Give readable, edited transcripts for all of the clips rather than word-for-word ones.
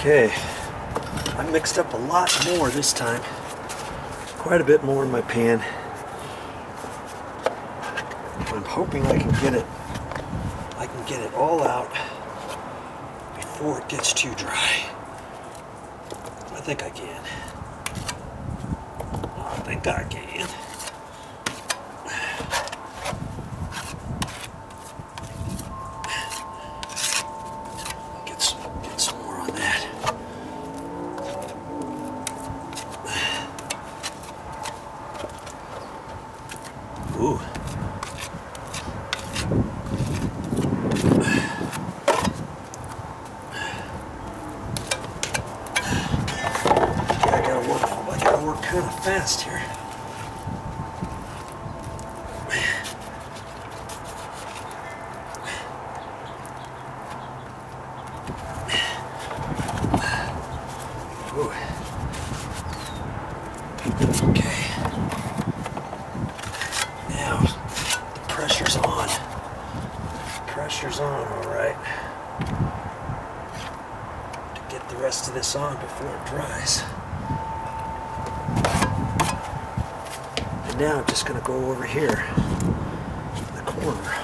Okay, I mixed up a lot more this time. Quite a bit more in my pan. I'm hoping I can get it all out before it gets too dry. I think I can. I think I can. Get some more on that. Ooh. I gotta work kind of fast here. Ooh. Okay. Now the pressure's on. Pressure's on, all right. To get the rest of this on before it dries. And now I'm just going to go over here in the corner.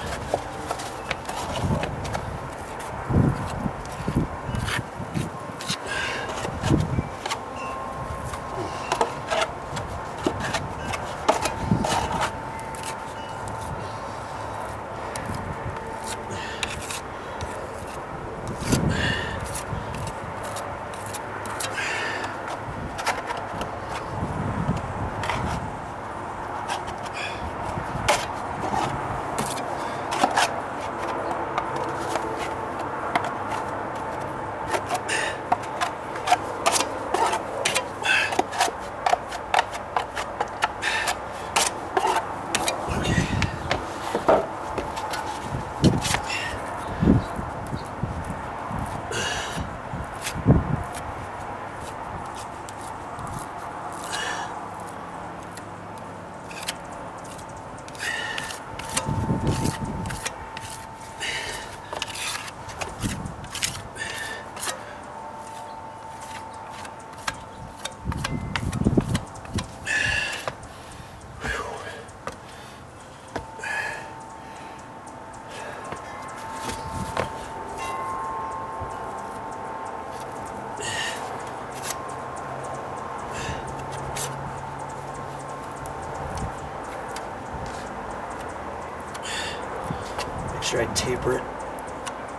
Make sure I taper it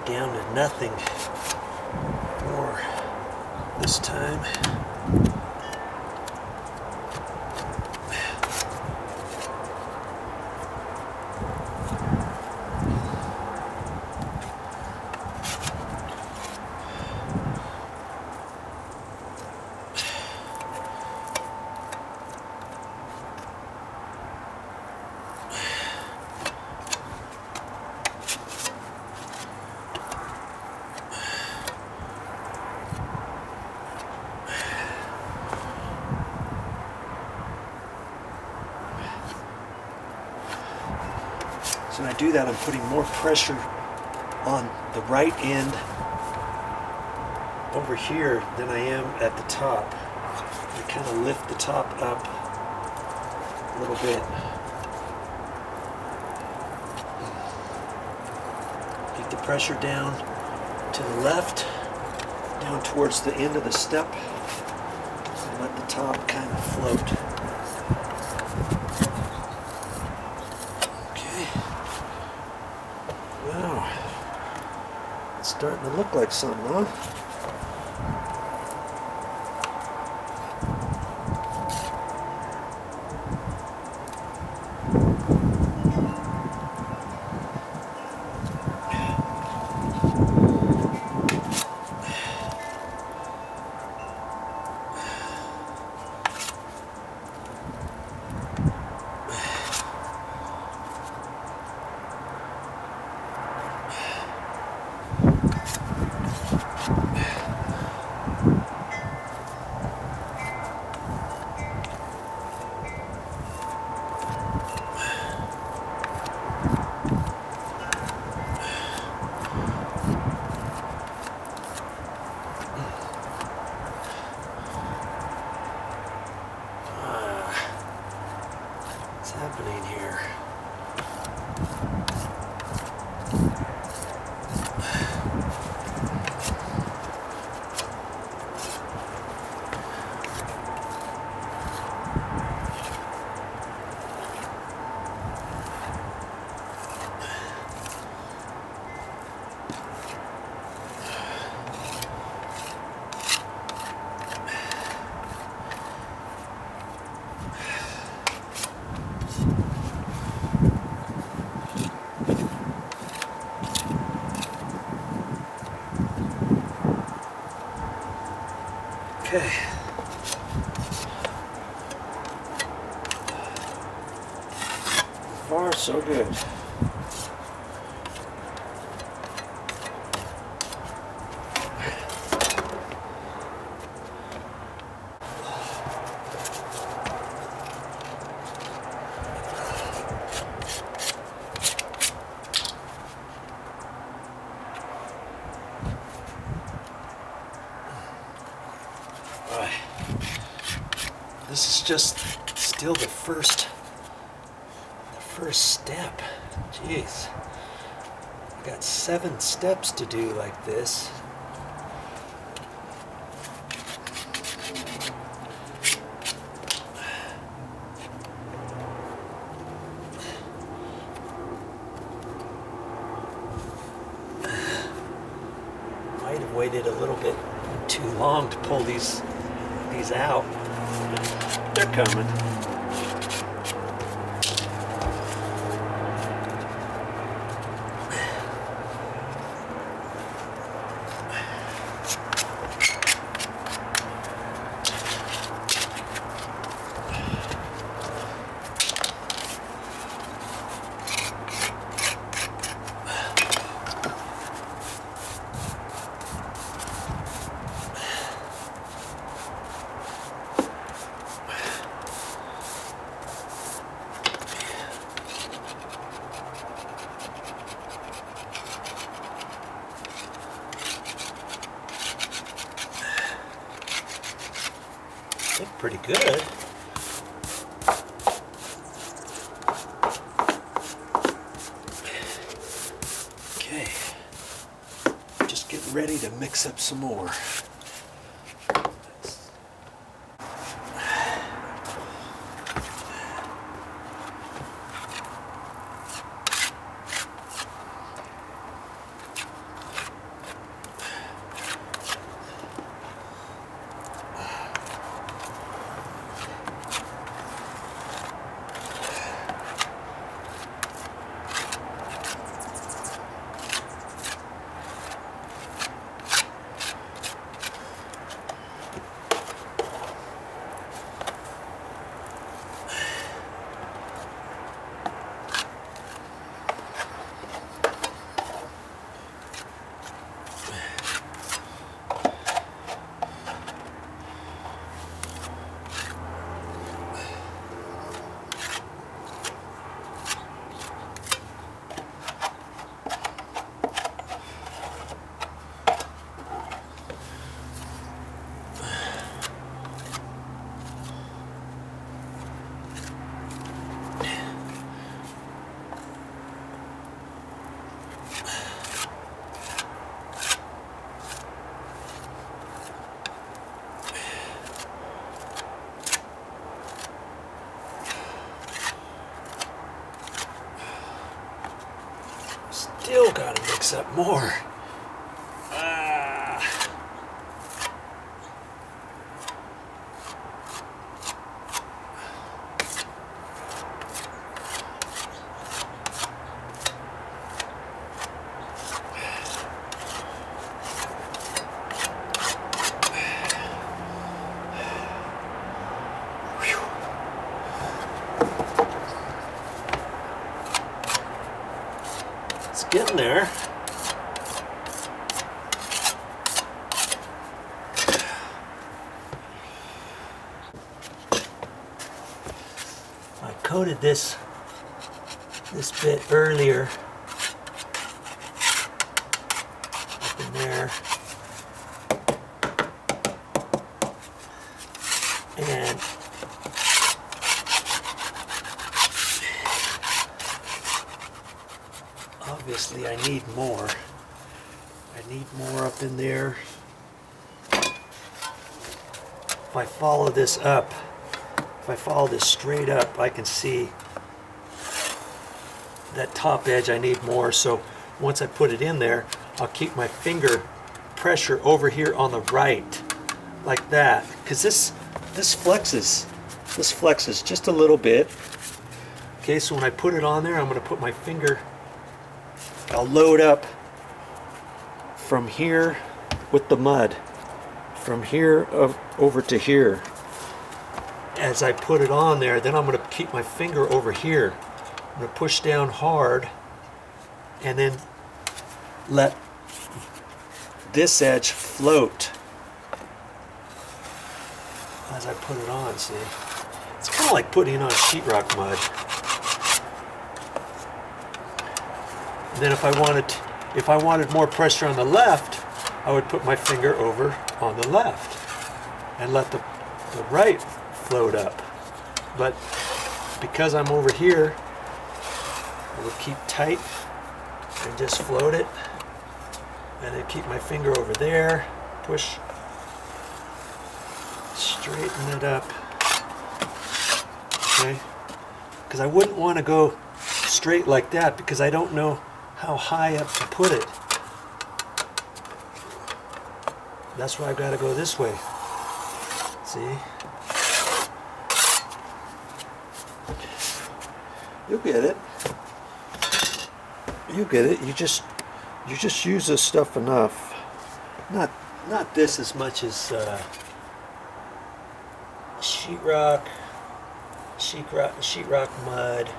down to nothing more this time. So when I do that, I'm putting more pressure on the right end over here than I am at the top. I kind of lift the top up a little bit. Keep the pressure down to the left, down towards the end of the step, and let the top kind of float. Wow, it's starting to look like something, huh? Okay. So far, so good. This is just still the first step. Jeez. I got 7 steps to do like this. Might have waited a little bit too long to pull these out. They're coming. Look pretty good. Okay, just getting ready to mix up some more. Still gotta mix up more. It's getting there. I coated this bit earlier up in there, and obviously I need more. I need more up in there. If I follow this up, if I follow this straight up, I can see that top edge. I need more, so once I put it in there, I'll keep my finger pressure over here on the right, like that, because this flexes just a little bit. Okay, so when I put it on there, I'm going to put my finger, I'll load up from here with the mud from here over to here. As I put it on there, then I'm going to keep my finger over here. I'm going to push down hard and then let this edge float as I put it on, see? It's kind of like putting on sheetrock mud. And then if I wanted more pressure on the left, I would put my finger over on the left and let the right float up. But because I'm over here, I would keep tight and just float it, and then keep my finger over there, push, straighten it up, okay? Because I wouldn't want to go straight like that because I don't know how high up to put it. That's why I've got to go this way. See? You'll get it. You get it. You just use this stuff enough. Not this as much as sheetrock mud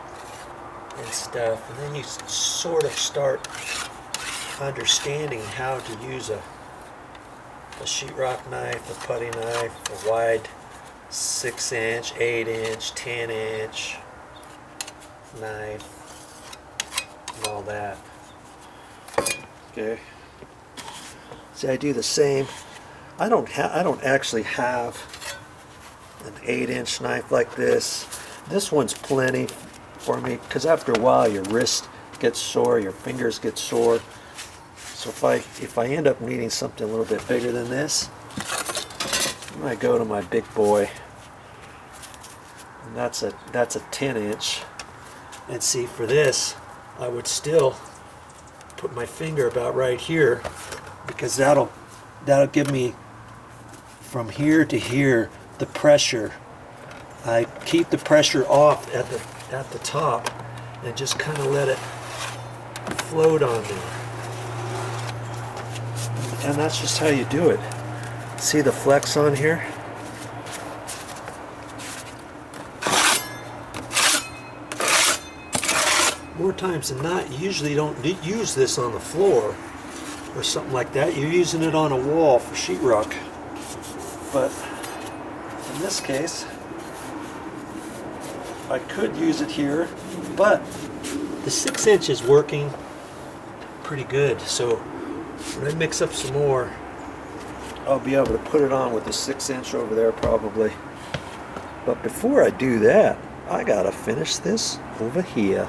and stuff, and then you sort of start understanding how to use a sheetrock knife, a putty knife, a wide 6-inch, 8-inch, 10-inch knife, and all that. Okay. See, I do the same. I don't actually have an 8-inch knife like this. This one's plenty for me because after a while your wrist gets sore, your fingers get sore. So if I end up needing something a little bit bigger than this, I might go to my big boy, and that's a 10-inch. And see, for this, I would still put my finger about right here because that'll give me from here to here the pressure. I keep the pressure off at the top and just kind of let it float on there. And that's just how you do it. See the flex on here? More times than not, you usually don't use this on the floor or something like that. You're using it on a wall for sheetrock. But in this case, I could use it here, but the 6-inch is working pretty good. So when I mix up some more, I'll be able to put it on with the 6-inch over there probably. But before I do that, I gotta finish this over here.